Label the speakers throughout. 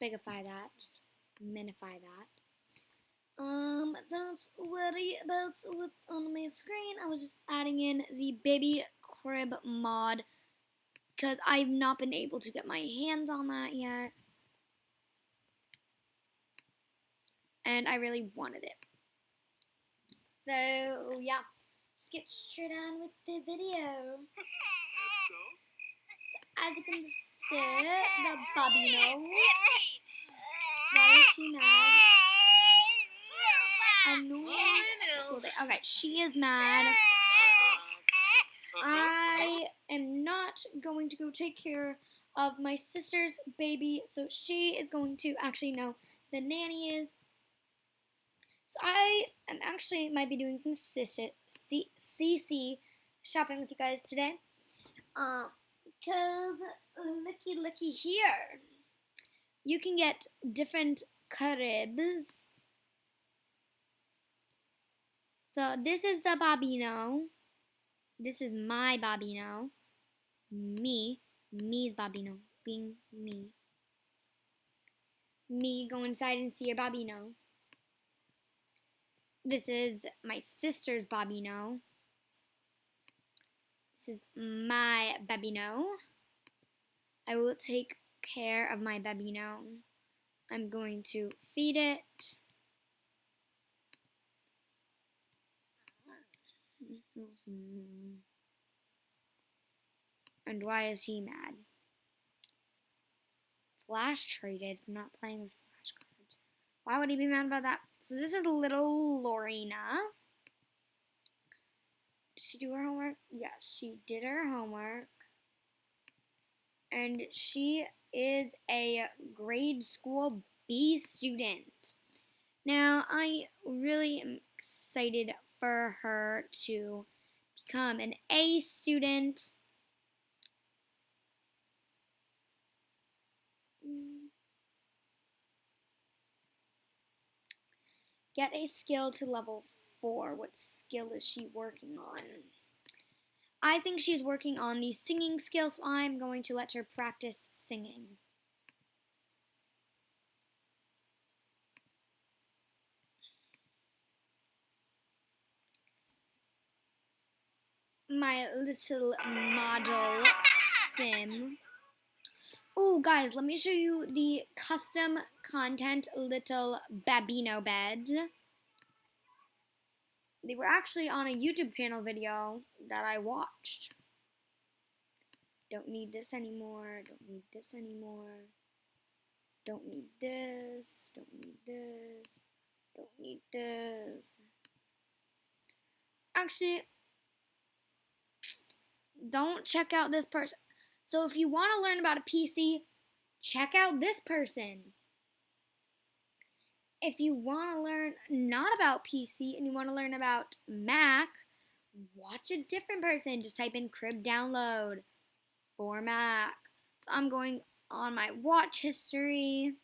Speaker 1: bigify that, minify that. Don't worry about what's on my screen. I was just adding in the baby crib mod because I've not been able to get my hands on that yet. And I really wanted it. So, yeah. Let's get straight on with the video. So, as you can see, the Babino. Why is she mad? School day. Okay, she is mad. I am not going to go take care of my sister's baby, so she is going to actually know the nanny is. So I am actually might be doing some CC shopping with you guys today. Because looky here. You can get different cribs. So this is the Babino. This is my Babino. Me's Babino. Being me. Me, go inside and see your Babino. This is my sister's Babino. This is my Babino. I will take care of my Babino. I'm going to feed it. And why is he mad? Flash traded. I'm not playing with flashcards. Why would he be mad about that? So this is little Lorena. Did she do her homework? Yes, she did her homework. And she is a grade school B student. Now, I really am excited for her to become an A student. Get a skill to level 4. What skill is she working on? I think she's working on the singing skill, so I'm going to let her practice singing. My little model sim. Oh, guys, let me show you the custom content little Babino beds. They were actually on a YouTube channel video that I watched. Don't need this anymore. Don't need this anymore. Don't need this. Don't need this. Don't need this. Actually, don't check out this person. So if you want to learn about a PC, check out this person. If you want to learn not about PC and you want to learn about Mac, watch a different person. Just type in crib download for Mac. So I'm going on my watch history.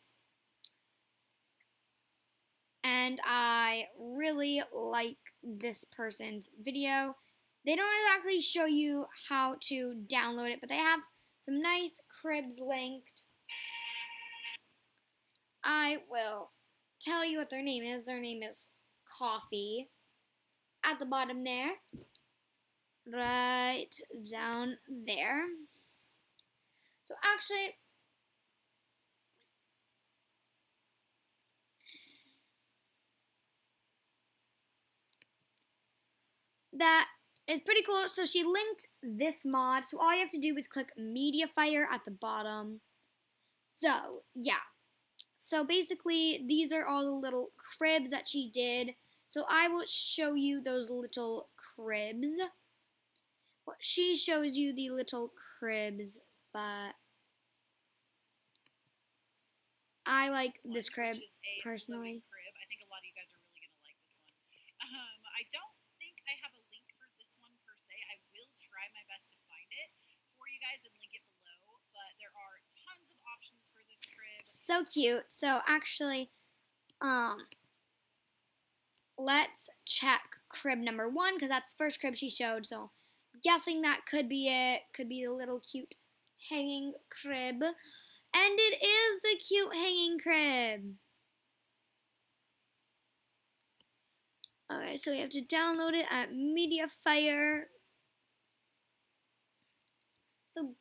Speaker 1: And I really like this person's video. They don't exactly show you how to download it, but they have some nice cribs linked. I will tell you what their name is. Their name is Coffee. At the bottom there. Right down there. So actually, that is pretty cool. So she linked this mod. So all you have to do is click Mediafire at the bottom. So, yeah. So basically, these are all the little cribs that she did. So I will show you those little cribs. Well, she shows you the little cribs, but I like this crib personally.
Speaker 2: I think a lot of you guys are really going to like this one. I don't think I have a link for this one per se. I will try my best to find it for you guys and link it below, but there are tons of options for this crib.
Speaker 1: So cute. So actually, let's check crib number 1 because that's the first crib she showed. So guessing that could be it. Could be the little cute hanging crib. And it is the cute hanging crib. Alright, so we have to download it at Mediafire. So,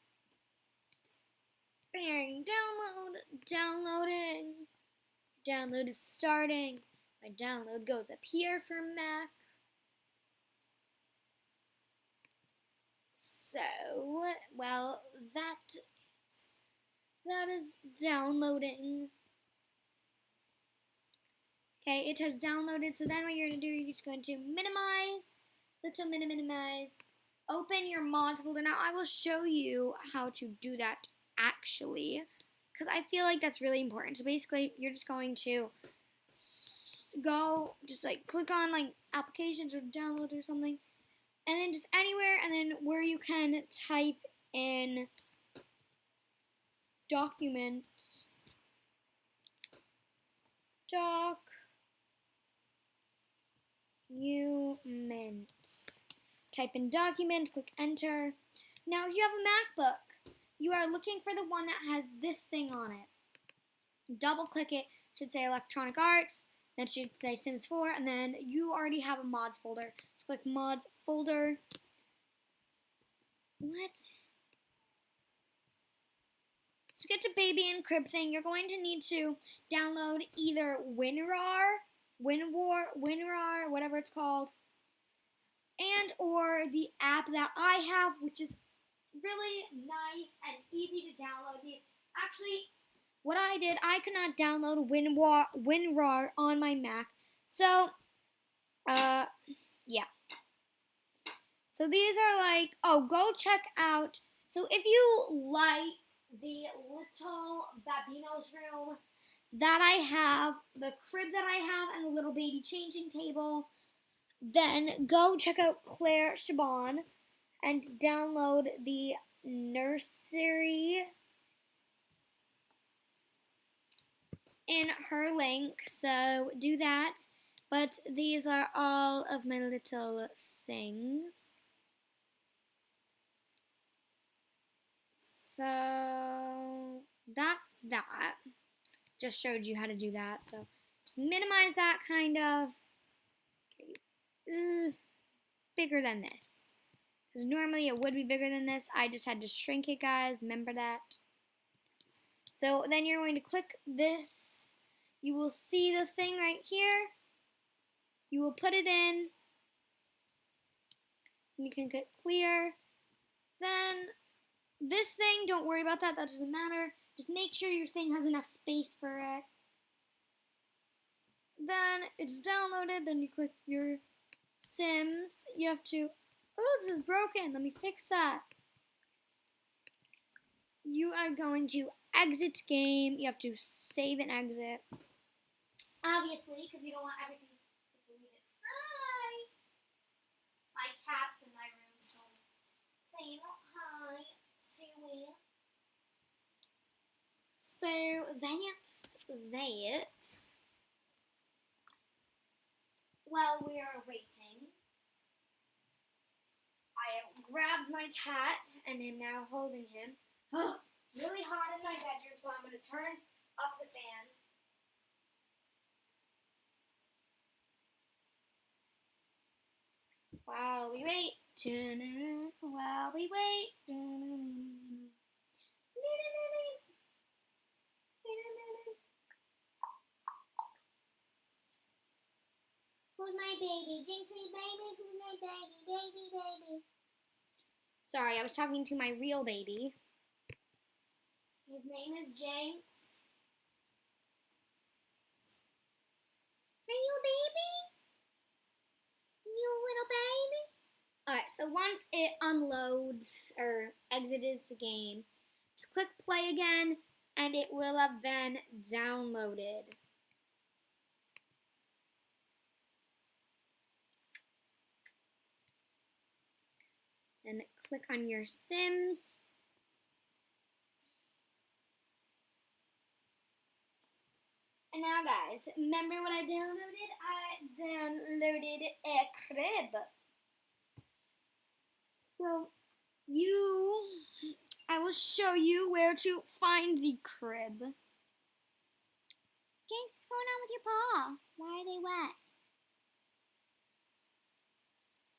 Speaker 1: bang, downloading. Download is starting. My download goes up here for Mac. So, well, that is downloading. Okay, it has downloaded. So then what you're going to do, you're just going to minimize, minimize, open your mods folder. Now I will show you how to do that actually, because I feel like that's really important. So basically, you're just going to go, just like click on like applications or downloads or something, and then just anywhere, and then where you can type in documents, type in documents, click enter. Now if you have a MacBook, you are looking for the one that has this thing on it. Double click it, should say Electronic Arts, that should say Sims 4, and then you already have a mods folder. So click mods folder. What? To get to baby and crib thing, you're going to need to download either WinRAR, whatever it's called, and or the app that I have, which is really nice and easy to download. These actually, what I did, I could not download WinRAR on my Mac, so yeah. So these are like, go check out. So if you like the little Babino's room that I have, the crib that I have, and the little baby changing table, then go check out Claire Chabon and download the nursery in her link. So do that. But these are all of my little things. So that's that. Just showed you how to do that. So just minimize that kind of. Okay. Bigger than this. Because normally it would be bigger than this. I just had to shrink it, guys. Remember that. So then you're going to click this. You will see the thing right here. You will put it in. You can click clear. Then this thing, don't worry about that. That doesn't matter. Just make sure your thing has enough space for it. Then it's downloaded. Then you click your Sims. You have to, this is broken. Let me fix that. You are going to exit game. You have to save and exit. Obviously, because you don't want everything deleted. Hi! My cat's in my room, so saying hi to it. So that's that. While we are waiting, I grabbed my cat and am now holding him. Oh, really hot in my bedroom, so I'm going to turn up the fan. While we wait, while we wait. Who's my baby? Jinxie baby, who's my baby? Baby. Sorry, I was talking to my real baby. His name is Jinx. Are you a baby? You little baby? Alright, so once it unloads or exits the game, just click play again and it will have been downloaded. Then click on your Sims. And now guys, remember what I downloaded? I downloaded a crib. So I will show you where to find the crib. Jinx, what's going on with your paw? Why are they wet?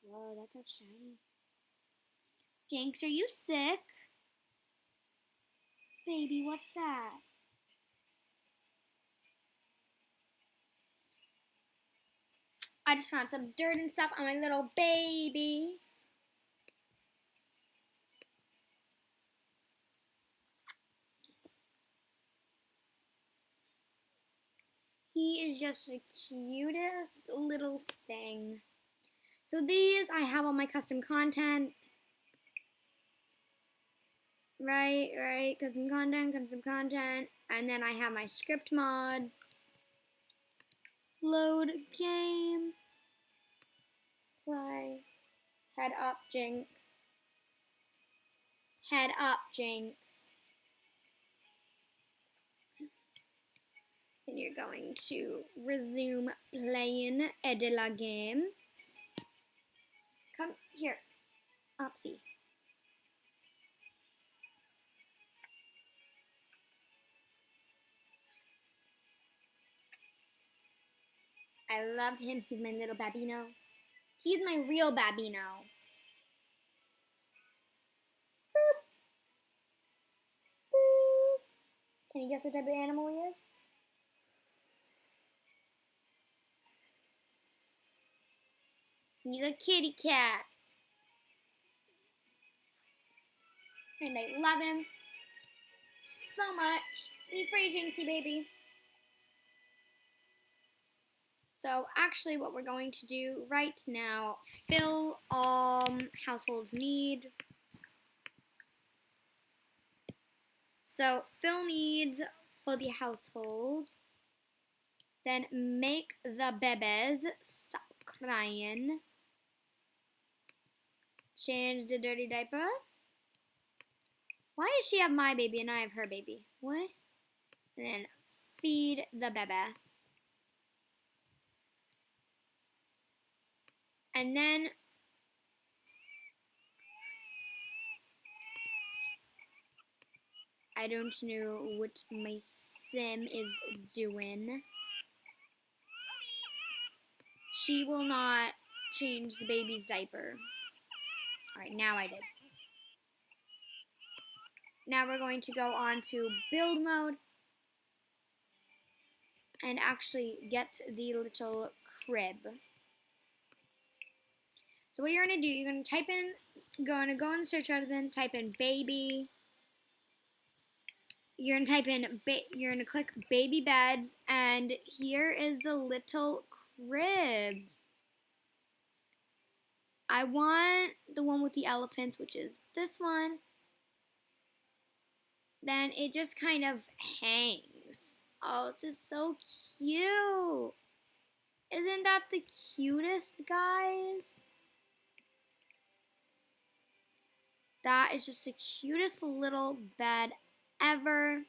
Speaker 1: Whoa, that's so shiny. Jinx, are you sick? Baby, what's that? I just found some dirt and stuff on my little baby. He is just the cutest little thing. So these, I have all my custom content. Right, custom content. And then I have my script mods. Load game. Play. Head up, Jinx. Head up, Jinx. Then you're going to resume playing Edela game. Come here, Opsy. I love him. He's my little Babino. He's my real Babino. Boop. Boop. Can you guess what type of animal he is? He's a kitty cat. And I love him so much. Be free, Jinxie baby. So actually what we're going to do right now, fill households need. So fill needs for the households. Then make the bebes stop crying. Change the dirty diaper. Why does she have my baby and I have her baby? What? And then feed the bebe. And then I don't know what my sim is doing. She will not change the baby's diaper. Alright, now I did. Now we're going to go on to build mode and actually get the little crib. So what you're going to do, you're going to type in, go in the search husband, type in baby. You're going to type in, you're going to click baby beds, and here is the little crib. I want the one with the elephants, which is this one. Then it just kind of hangs. Oh, this is so cute. Isn't that the cutest, guys? That is just the cutest little bed ever.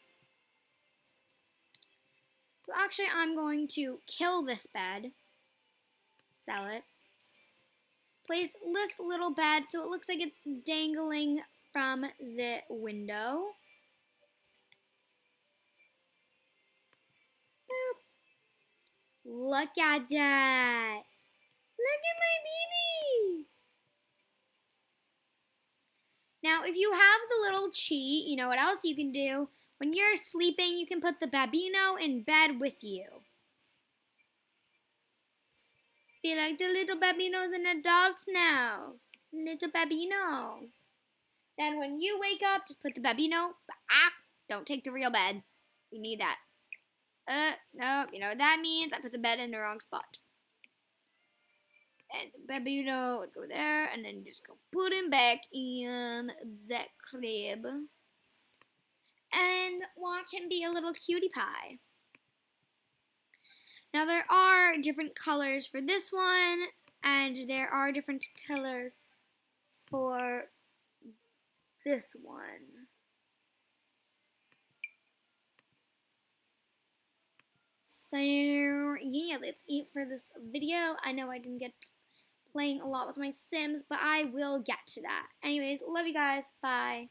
Speaker 1: So actually, I'm going to kill this bed. Sell it. Place this little bed so it looks like it's dangling from the window. Boop. Look at that. Look at my baby. Now, if you have the little cheat, you know what else you can do? When you're sleeping, you can put the Babino in bed with you. Be like, the little Babino's an adult now. Little Babino. Then when you wake up, just put the Babino. Don't take the real bed. You need that. No, you know what that means? I put the bed in the wrong spot. And the Babino would go there, and then just go put him back in that crib. And watch him be a little cutie pie. Now there are different colors for this one, and there are different colors for this one. So yeah, that's it for this video. I know I didn't get playing a lot with my Sims, but I will get to that. Anyways, love you guys. Bye.